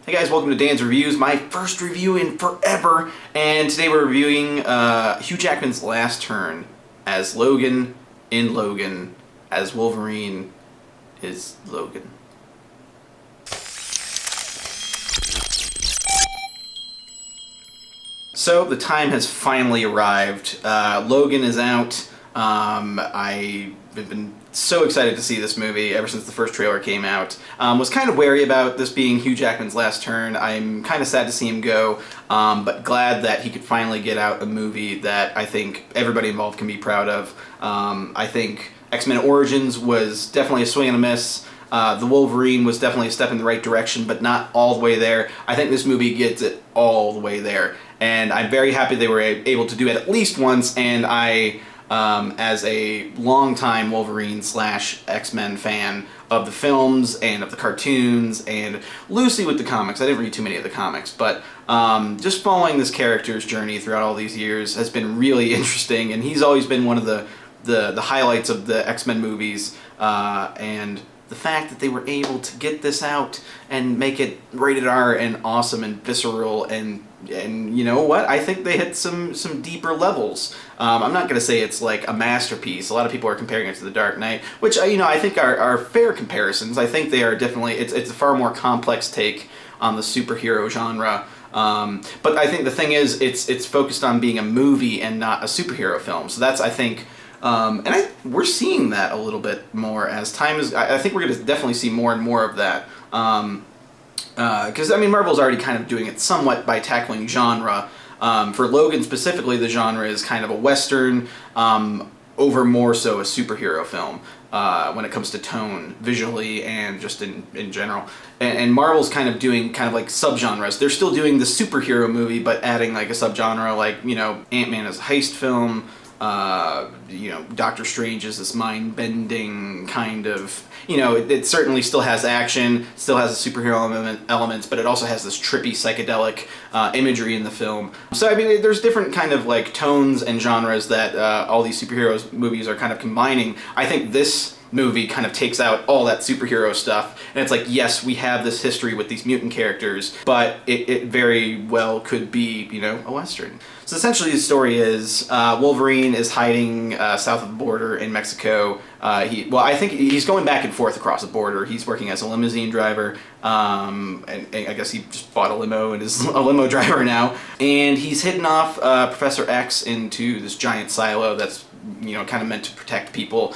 Hey guys, welcome to Danz Reviews, my first review in forever, and today we're reviewing Hugh Jackman's last turn as Logan in Logan, as Wolverine is Logan. So the time has finally arrived. Logan is out. I've been so excited to see this movie ever since the first trailer came out. Was kind of wary about this being Hugh Jackman's last turn. I'm kind of sad to see him go, but glad that he could finally get out a movie that I think everybody involved can be proud of. I think X-Men Origins was definitely a swing and a miss. The Wolverine was definitely a step in the right direction, but not all the way there. I think this movie gets it all the way there, and I'm very happy they were able to do it at least once, and I... as a longtime Wolverine / X-Men fan of the films and of the cartoons and loosely with the comics. I didn't read too many of the comics, but just following this character's journey throughout all these years has been really interesting, and he's always been one of the highlights of the X-Men movies, and the fact that they were able to get this out and make it rated R and awesome and visceral and you know what? I think they hit some deeper levels. I'm not going to say it's like a masterpiece. A lot of people are comparing it to The Dark Knight, which I think are fair comparisons. I think they are definitely, it's a far more complex take on the superhero genre. But I think the thing is, it's focused on being a movie and not a superhero film. So that's, I think, we're seeing that a little bit more as time is. I think we're going to definitely see more and more of that. Because, I mean, Marvel's already kind of doing it somewhat by tackling genre. For Logan specifically, the genre is kind of a Western, over more so a superhero film when it comes to tone, visually, and just in general. And Marvel's kind of doing kind of like subgenres. They're still doing the superhero movie, but adding like a subgenre, like, you know, Ant-Man is a heist film. You know, Doctor Strange is this mind-bending kind of, you know, it certainly still has action, still has the superhero elements, but it also has this trippy psychedelic imagery in the film. So I mean, there's different kind of like tones and genres that all these superheroes movies are kind of combining. I think this movie kind of takes out all that superhero stuff, and it's like, yes, we have this history with these mutant characters, but it very well could be, you know, a Western. So essentially the story is Wolverine is hiding south of the border in Mexico. I think he's going back and forth across the border. He's working as a limousine driver, and I guess he just bought a limo and is a limo driver now. And he's hidden off Professor X into this giant silo that's, you know, kind of meant to protect people.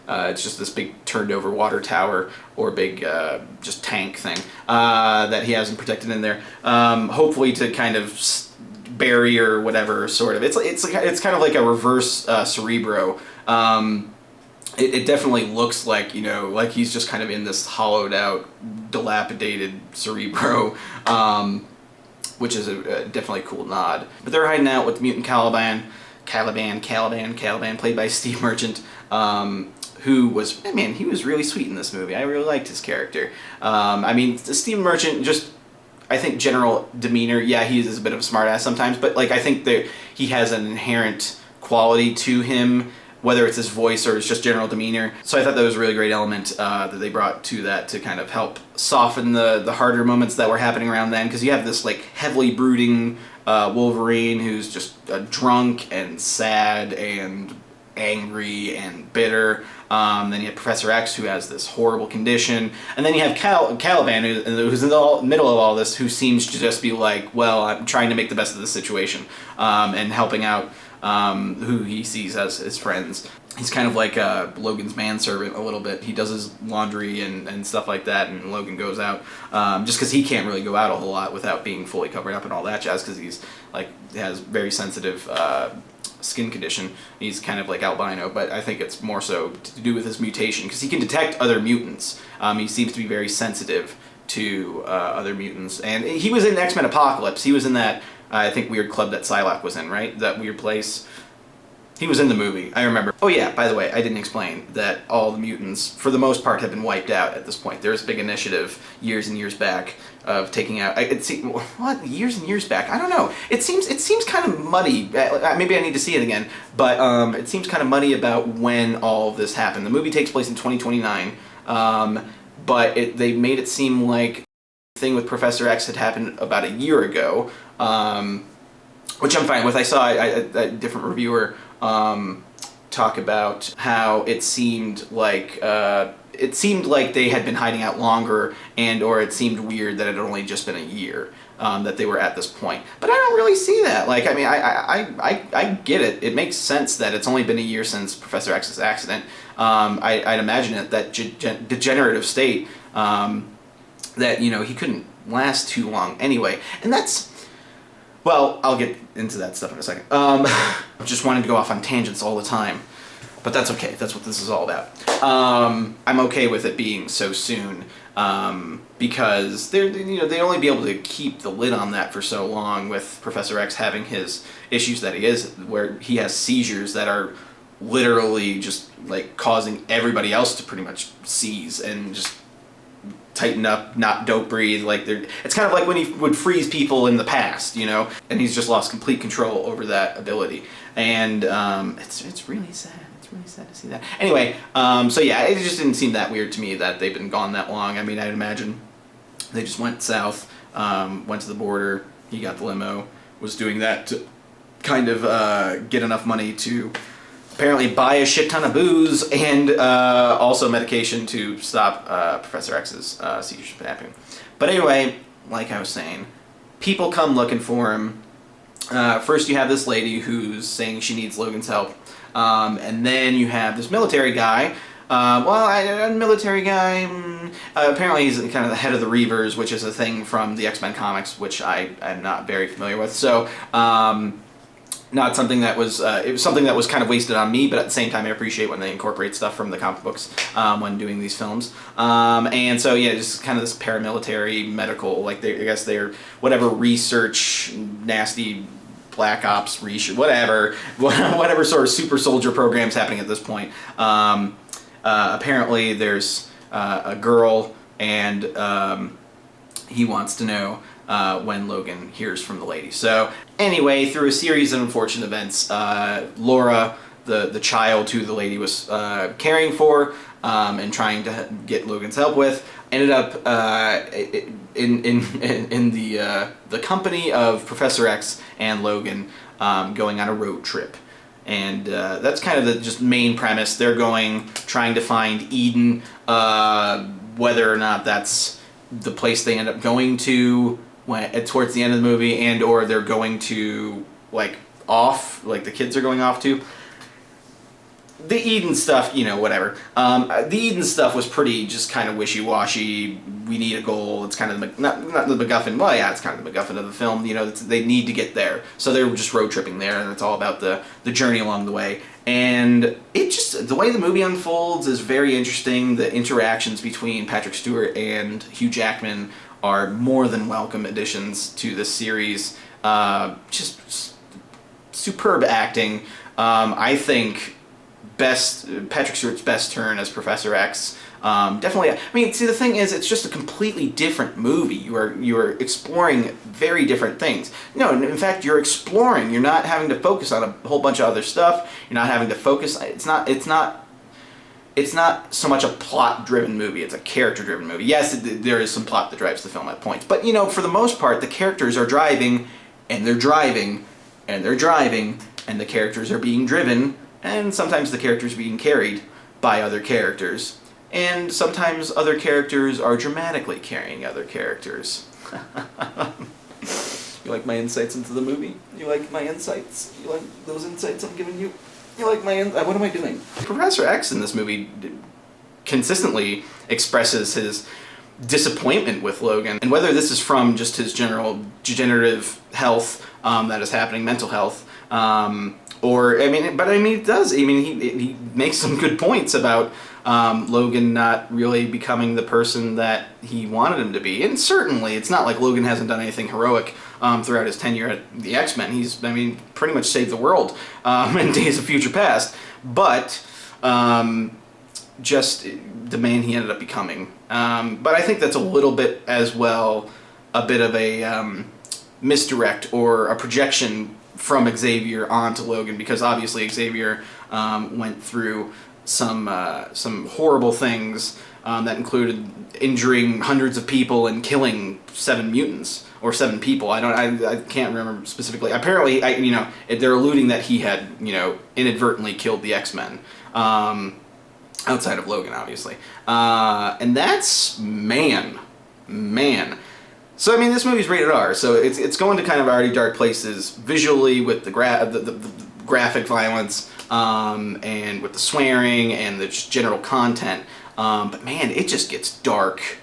It's just this big turned over water tower or big just tank thing that he hasn't protected in there. Hopefully to kind of bury or whatever, sort of. It's kind of like a reverse Cerebro. It definitely looks like, you know, like he's just kind of in this hollowed out, dilapidated Cerebro, which is a definitely cool nod. But they're hiding out with mutant Caliban, played by Steve Merchant, who was, man, he was really sweet in this movie. I really liked his character. I mean, Steve Merchant, just, I think general demeanor, yeah, he is a bit of a smartass sometimes, but like I think that he has an inherent quality to him, whether it's his voice or it's just general demeanor. So I thought that was a really great element that they brought to that to kind of help soften the harder moments that were happening around then, because you have this like heavily brooding Wolverine who's just drunk and sad and angry and bitter. Then you have Professor X, who has this horrible condition, and then you have Caliban, who's in the middle of all this, who seems to just be like, well, I'm trying to make the best of the situation, and helping out who he sees as his friends. He's kind of like Logan's manservant a little bit. He does his laundry and stuff like that, and Logan goes out just because he can't really go out a whole lot without being fully covered up and all that jazz, because he's like has very sensitive skin condition. He's kind of like albino, but I think it's more so to do with his mutation, because he can detect other mutants. He seems to be very sensitive to other mutants, and he was in X-Men Apocalypse. He was in that I think weird club that Psylocke was in, right? That weird place. He was in the movie, I remember. Oh yeah, by the way, I didn't explain that all the mutants, for the most part, have been wiped out at this point. There's a big initiative years and years back of taking out. What, years and years back? I don't know. It seems kind of muddy. Maybe I need to see it again. But it seems kind of muddy about when all of this happened. The movie takes place in 2029, but they made it seem like thing with Professor X had happened about a year ago, which I'm fine with. I saw a different reviewer talk about how it seemed like they had been hiding out longer, or it seemed weird that it had only just been a year that they were at this point. But I don't really see that. Like, I mean, I get it. It makes sense that it's only been a year since Professor X's accident. I'd imagine it that degenerative state, that, you know, he couldn't last too long anyway. And that's, well, I'll get into that stuff in a second. I just wanted to go off on tangents all the time, but that's okay. That's what this is all about. I'm okay with it being so soon, because they only be able to keep the lid on that for so long, with Professor X having his issues that he is, where he has seizures that are literally just like causing everybody else to pretty much seize and just tighten up, not breathe. Like, it's kind of like when he would freeze people in the past, you know, and he's just lost complete control over that ability. And it's really sad. It's really sad to see that. Anyway, so yeah, it just didn't seem that weird to me that they've been gone that long. I mean, I'd imagine they just went south, went to the border. He got the limo, was doing that to kind of get enough money to apparently buy a shit ton of booze and also medication to stop Professor X's seizures from happening. But anyway, like I was saying, people come looking for him. First you have this lady who's saying she needs Logan's help. And then you have this military guy. Military guy, apparently he's kind of the head of the Reviewz, which is a thing from the X-Men comics, which I'm not very familiar with. So, not something that was, it was something that was kind of wasted on me, but at the same time I appreciate when they incorporate stuff from the comic books when doing these films. And so yeah, just kind of this paramilitary, medical, like I guess they're whatever research, nasty black ops research, whatever sort of super soldier program's happening at this point. Apparently there's a girl, and he wants to know when Logan hears from the lady. So anyway, through a series of unfortunate events, Laura, the child who the lady was caring for and trying to get Logan's help with, ended up in the company of Professor X and Logan, going on a road trip. And that's kind of the just main premise. They're trying to find Eden, whether or not that's the place they end up going to towards the end of the movie, and or they're going to like the kids are going off to. The Eden stuff, you know, whatever. The Eden stuff was pretty just kind of wishy-washy. We need a goal. It's kind of not the MacGuffin. Well, yeah, it's kind of the MacGuffin of the film. You know, they need to get there, so they're just road tripping there, and it's all about the journey along the way. And the way the movie unfolds is very interesting. The interactions between Patrick Stewart and Hugh Jackman are more than welcome additions to this series. Just superb acting. I think Patrick Stewart's best turn as Professor X. Definitely. I mean, see, the thing is, it's just a completely different movie. You are exploring very different things. No, in fact, you're exploring. You're not having to focus on a whole bunch of other stuff. You're not having to focus. It's not so much a plot-driven movie. It's a character-driven movie. Yes, there is some plot that drives the film at points, but you know, for the most part, the characters are driving, and they're driving, and they're driving, and the characters are being driven. And sometimes the characters are being carried by other characters. And sometimes other characters are dramatically carrying other characters. You like my insights into the movie? You like my insights? You like those insights I'm giving you? You like my what am I doing? Professor X in this movie consistently expresses his disappointment with Logan. And whether this is from just his general degenerative health that is happening, mental health, it does. I mean, he makes some good points about Logan not really becoming the person that he wanted him to be. And certainly, it's not like Logan hasn't done anything heroic throughout his tenure at the X-Men. He's, pretty much saved the world in Days of Future Past. But just the man he ended up becoming. But I think that's a little bit as well, a bit of a misdirect or a projection from Xavier onto Logan, because obviously Xavier went through some horrible things that included injuring hundreds of people and killing 7 mutants or 7 people. I can't remember specifically. Apparently, they're alluding that he had, inadvertently killed the X-Men. Outside of Logan, obviously. And that's, man. So, I mean, this movie's rated R, so it's going to kind of already dark places visually with the graphic violence, and with the swearing and the just general content. But man, it just gets dark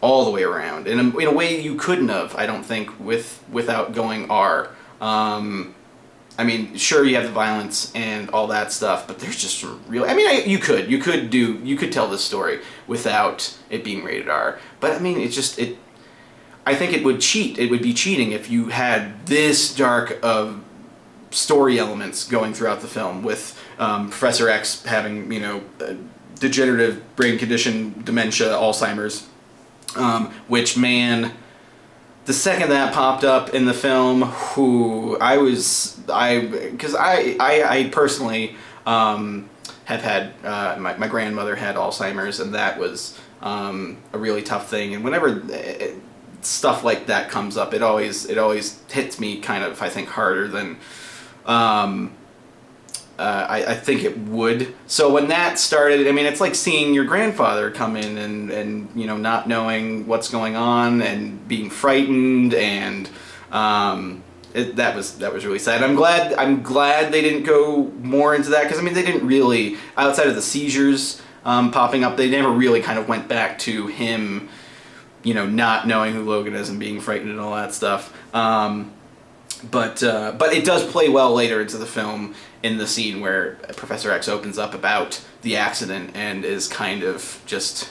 all the way around in a way you couldn't have, I don't think, without going R. I mean, sure, you have the violence and all that stuff, but there's just some real. I mean, you could tell this story without it being rated R. But I mean, I think it would cheat. It would be cheating if you had this dark of story elements going throughout the film, with Professor X having, degenerative brain condition, dementia, Alzheimer's, which, man, the second that popped up in the film, because I personally have had, my grandmother had Alzheimer's, and that was a really tough thing, and whenever stuff like that comes up, it always hits me kind of, I think, harder than I think it would. So when that started, I mean, it's like seeing your grandfather come in and not knowing what's going on and being frightened, and that was really sad. I'm glad they didn't go more into that, because I mean, they didn't really, outside of the seizures popping up, they never really kind of went back to him, not knowing who Logan is and being frightened and all that stuff. But it does play well later into the film, in the scene where Professor X opens up about the accident and is kind of just,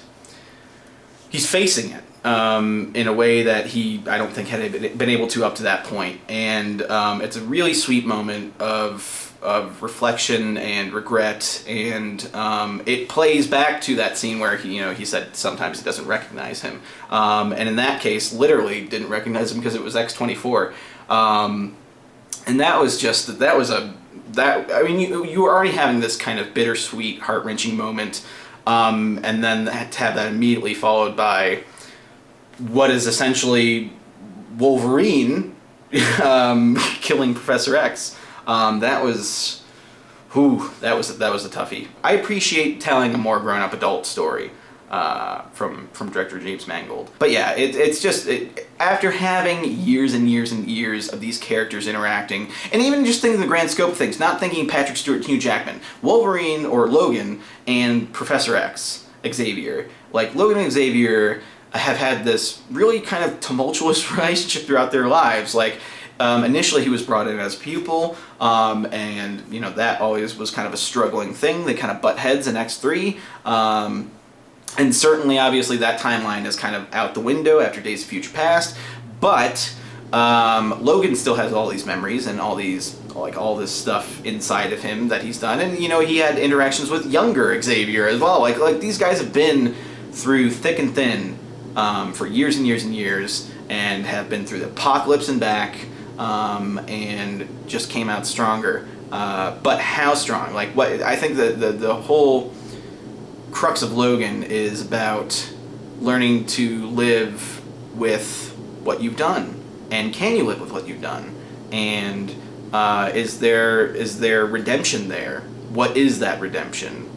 he's facing it in a way that I don't think had been able to up to that point. And it's a really sweet moment of reflection and regret, and it plays back to that scene where he said sometimes he doesn't recognize him, and in that case literally didn't recognize him because it was X-24, and that was I mean, you were already having this kind of bittersweet, heart-wrenching moment, and then to have that immediately followed by what is essentially Wolverine killing Professor X. That was a toughie. I appreciate telling a more grown-up adult story from director James Mangold. But yeah, it's just, after having years and years and years of these characters interacting, and even just thinking the grand scope of things, not thinking Patrick Stewart and Hugh Jackman, Wolverine or Logan and Professor X, Xavier. Like, Logan and Xavier have had this really kind of tumultuous relationship throughout their lives. Like, initially he was brought in as a pupil, and that always was kind of a struggling thing. They kind of butt heads in X3, and certainly, obviously, that timeline is kind of out the window after Days of Future Past, but Logan still has all these memories and all this stuff inside of him that he's done, and he had interactions with younger Xavier as well. Like these guys have been through thick and thin for years and years and years, and have been through the apocalypse and back, and just came out stronger. But how strong? Like, what I think the whole crux of Logan is about learning to live with what you've done, and can you live with what you've done, and is there redemption there? What is that redemption?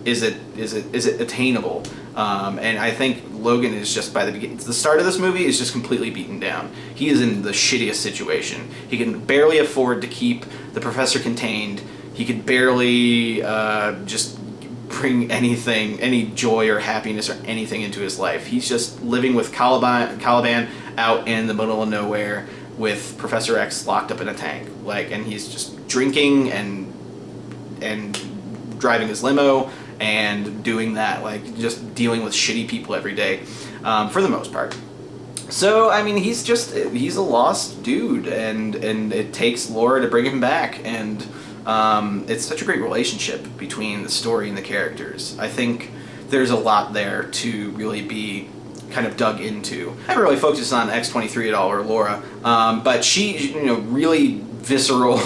Is it attainable? And I think Logan is just, by the beginning, the start of this movie is just completely beaten down. He is in the shittiest situation. He can barely afford to keep the professor contained. He could barely just bring any joy or happiness or anything into his life. He's just living with Caliban out in the middle of nowhere with Professor X locked up in a tank. And he's just drinking and driving his limo and doing that, just dealing with shitty people every day, for the most part. So, I mean, he's a lost dude, and it takes Laura to bring him back, and it's such a great relationship between the story and the characters. I think there's a lot there to really be kind of dug into. I haven't really focused on X-23 at all, or Laura, but she, really visceral,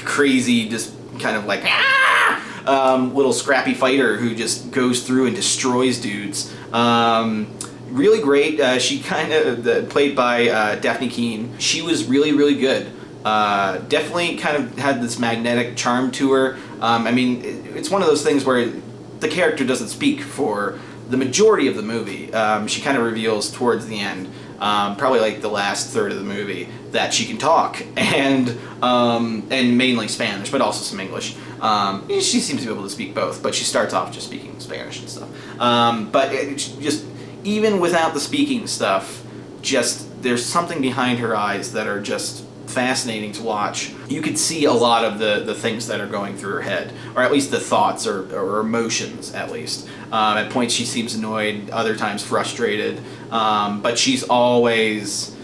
crazy, just kind of little scrappy fighter who just goes through and destroys dudes. Really great. She kind of played by Daphne Keane. She was really, really good. Definitely kind of had this magnetic charm to her. I mean, it's one of those things where the character doesn't speak for the majority of the movie. She kind of reveals towards the end, probably like the last third of the movie, that she can talk, and mainly Spanish, but also some English. She seems to be able to speak both, but she starts off just speaking Spanish and stuff. But just even without the speaking stuff, just there's something behind her eyes that are just fascinating to watch. You could see a lot of the things that are going through her head, or at least the thoughts or emotions, at least. At points she seems annoyed, other times frustrated, but she's always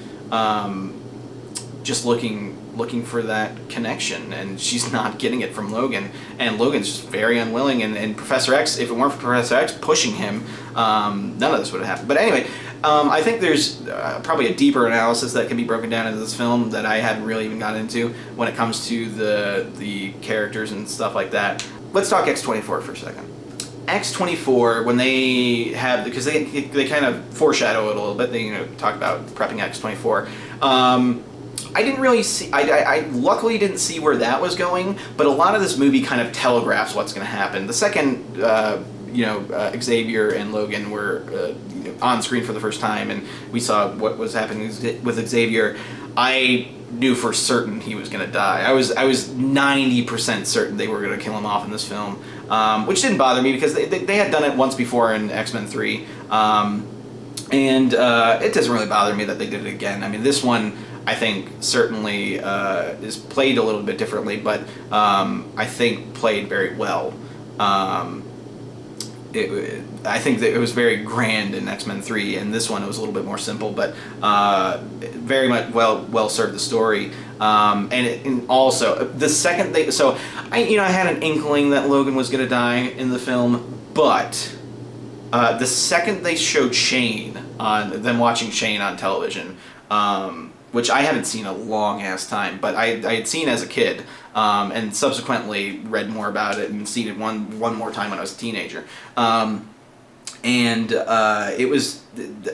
just looking for that connection, and she's not getting it from Logan, and Logan's just very unwilling, and Professor X, if it weren't for Professor X pushing him, none of this would have happened. But anyway, I think there's probably a deeper analysis that can be broken down into this film that I hadn't really even gotten into when it comes to the characters and stuff like that. Let's talk X-24 for a second. X-24, when they have, because they kind of foreshadow it a little bit, they talk about prepping X-24. I didn't really see, I luckily didn't see where that was going, but a lot of this movie kind of telegraphs what's going to happen. The second, Xavier and Logan were on screen for the first time, and we saw what was happening with Xavier, I knew for certain he was going to die. I was 90% certain they were going to kill him off in this film, which didn't bother me because they had done it once before in X-Men 3, and it doesn't really bother me that they did it again. I mean, this one, I think, certainly is played a little bit differently, but I think played very well. I think that it was very grand in X-Men 3, and this one it was a little bit more simple, but very much well served the story. And also the second they, so I had an inkling that Logan was going to die in the film, but the second they showed Shane on them watching Shane on television, which I haven't seen a long ass time, but I had seen as a kid, and subsequently read more about it and seen it one more time when I was a teenager. It was,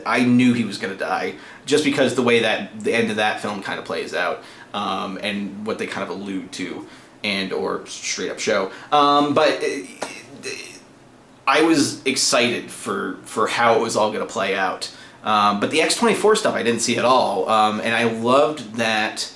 I knew he was going to die, just because the way that the end of that film kind of plays out, and what they kind of allude to, and or straight up show. But I was excited for how it was all going to play out. But the X-24 stuff I didn't see at all, and I loved that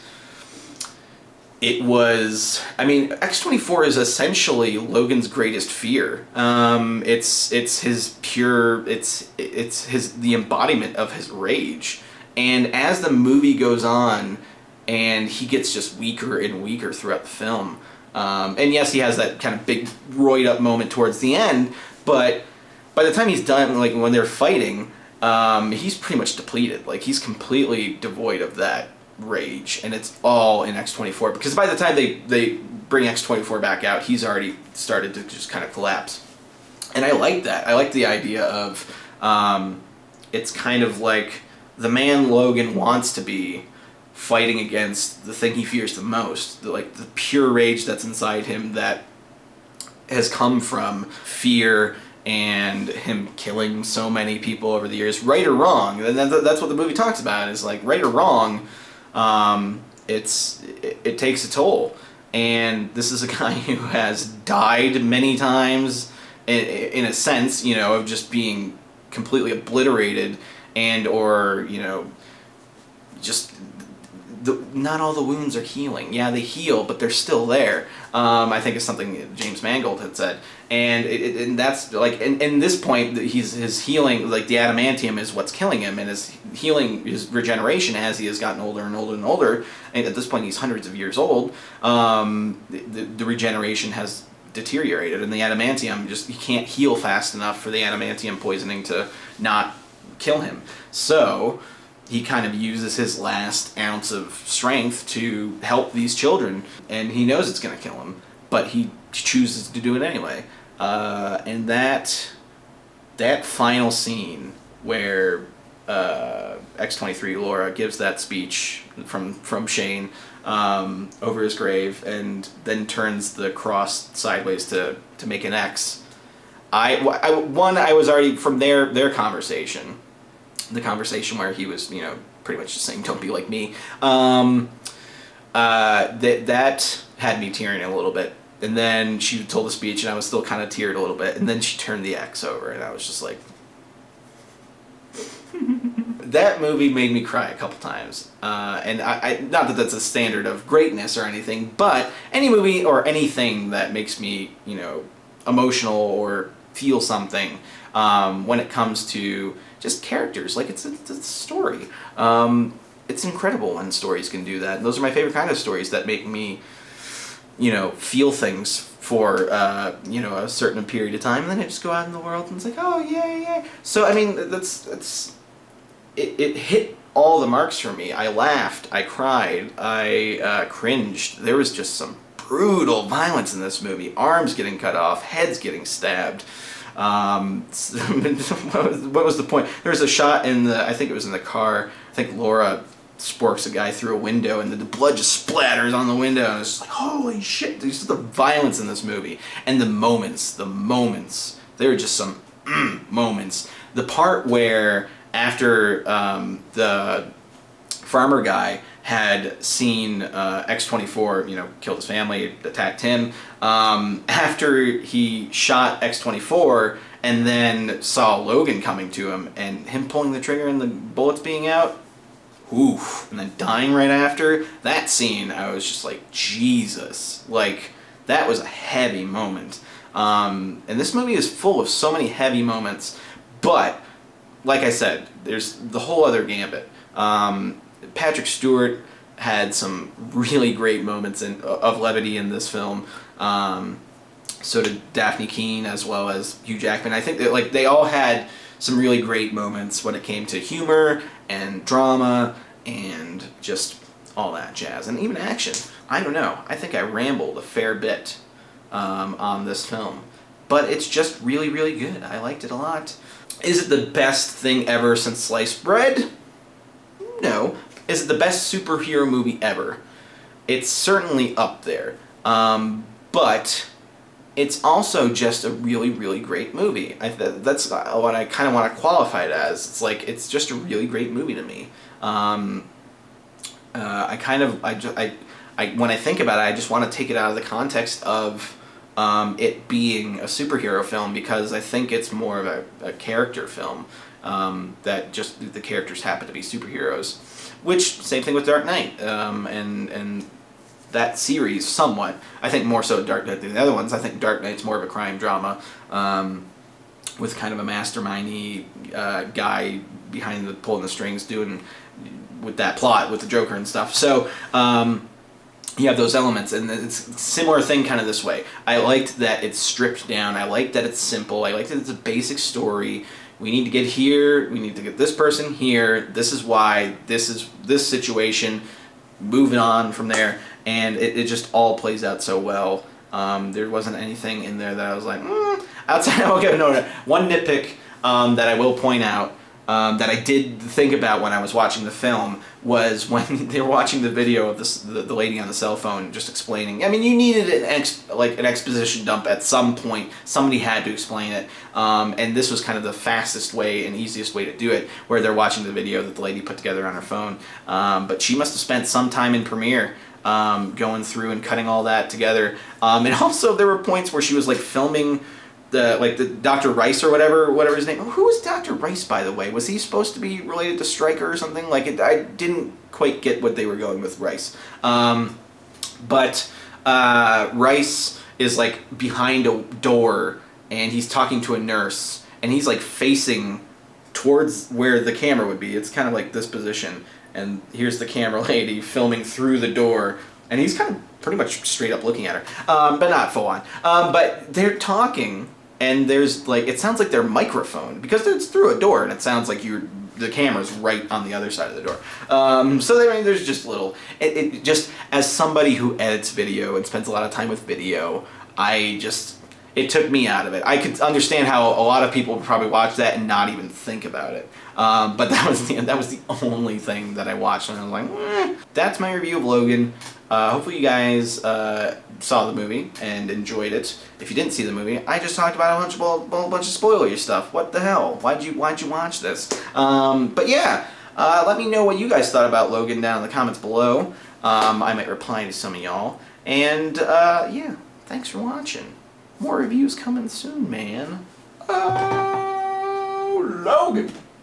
it was, I mean, X-24 is essentially Logan's greatest fear. It's his pure, it's the embodiment of his rage. And as the movie goes on, and he gets just weaker and weaker throughout the film, and yes, he has that kind of big roid up moment towards the end, but by the time he's done, like when they're fighting, he's pretty much depleted. Like, he's completely devoid of that rage, and it's all in X-24, because by the time they bring X-24 back out, he's already started to just kind of collapse. And I like that. I like the idea of it's kind of like the man Logan wants to be fighting against the thing he fears the most, the pure rage that's inside him that has come from fear and him killing so many people over the years, right or wrong. And that's what the movie talks about, is like, right or wrong, it takes a toll. And this is a guy who has died many times, in a sense, of just being completely obliterated, and or just not all the wounds are healing. Yeah, they heal, but they're still there. I think it's something James Mangold had said, and that's like, in this point, his healing, like the adamantium, is what's killing him, and his healing, his regeneration, as he has gotten older and older and older, and at this point he's hundreds of years old. The regeneration has deteriorated, and the adamantium, he can't heal fast enough for the adamantium poisoning to not kill him. So he kind of uses his last ounce of strength to help these children, and he knows it's going to kill him, but he chooses to do it anyway. And that final scene where X-23 Laura gives that speech from Shane over his grave, and then turns the cross sideways to make an X. I was already from their conversation, the conversation where he was, pretty much just saying, "Don't be like me." That had me tearing a little bit. And then she told the speech, and I was still kind of teared a little bit. And then she turned the X over, and I was just like... That movie made me cry a couple times. And I not that that's a standard of greatness or anything, but any movie or anything that makes me, emotional or feel something when it comes to just characters. Like, it's a story. It's incredible when stories can do that. And those are my favorite kind of stories that make me... feel things for, a certain period of time, and then I just go out in the world and it's like, oh, yeah. So, I mean, it hit all the marks for me. I laughed, I cried, I cringed. There was just some brutal violence in this movie. Arms getting cut off, heads getting stabbed. What was the point? There was a shot I think it was in the car, I think Laura sporks a guy through a window, and the blood just splatters on the window, and it's just like, holy shit, there's the violence in this movie. And the moments, there are just some moments. The part where after the farmer guy had seen X-24, killed his family, attacked him, after he shot X-24 and then saw Logan coming to him and him pulling the trigger and the bullets being out, oof, and then dying right after, that scene, I was just like, Jesus. Like, that was a heavy moment. And this movie is full of so many heavy moments, but, like I said, there's the whole other gambit. Patrick Stewart had some really great moments of levity in this film. So did Daphne Keane, as well as Hugh Jackman. I think that, they all had some really great moments when it came to humor and drama and just all that jazz, and even action. I don't know. I think I rambled a fair bit on this film, but it's just really, really good. I liked it a lot. Is it the best thing ever since sliced bread? No. Is it the best superhero movie ever? It's certainly up there, but it's also just a really, really great movie. That's what I kind of want to qualify it as. It's like, it's just a really great movie to me. When I think about it, I just want to take it out of the context of it being a superhero film, because I think it's more of a character film, that just the characters happen to be superheroes. Which, same thing with Dark Knight, and that series somewhat. I think more so Dark Knight than the other ones. I think Dark Knight's more of a crime drama, with kind of a mastermindy guy behind pulling the strings, doing with that plot with the Joker and stuff. So you have those elements, and it's a similar thing kind of this way. I liked that it's stripped down. I liked that it's simple. I liked that it's a basic story. We need to get here. We need to get this person here. This is why. This is this situation. Moving on from there. And it just all plays out so well. There wasn't anything in there that I was like, outside. Okay, no. One nitpick that I will point out, that I did think about when I was watching the film, was when they were watching the video of the lady on the cell phone just explaining. I mean, you needed an exposition dump at some point. Somebody had to explain it, and this was kind of the fastest way and easiest way to do it, where they're watching the video that the lady put together on her phone. But she must have spent some time in Premiere going through and cutting all that together. And also there were points where she was filming the Dr. Rice or whatever his name. Who was Dr. Rice, by the way? Was he supposed to be related to Stryker or something? I didn't quite get what they were going with Rice. But Rice is behind a door, and he's talking to a nurse, and he's facing towards where the camera would be. It's kind of this position, and here's the camera lady filming through the door, and he's kind of pretty much straight up looking at her, but not full on. But they're talking, and there's it sounds like they're microphoned, because it's through a door, and it sounds like the camera's right on the other side of the door. So there's just little. It just, as somebody who edits video and spends a lot of time with video, it took me out of it. I could understand how a lot of people would probably watch that and not even think about it. But that was the only thing that I watched, and I was like, That's my review of Logan. Hopefully you guys saw the movie and enjoyed it. If you didn't see the movie, I just talked about a bunch of spoilery stuff. What the hell? Why'd you watch this? But yeah, let me know what you guys thought about Logan down in the comments below. I might reply to some of y'all. And yeah, thanks for watching. More reviews coming soon, man. Oh, Logan.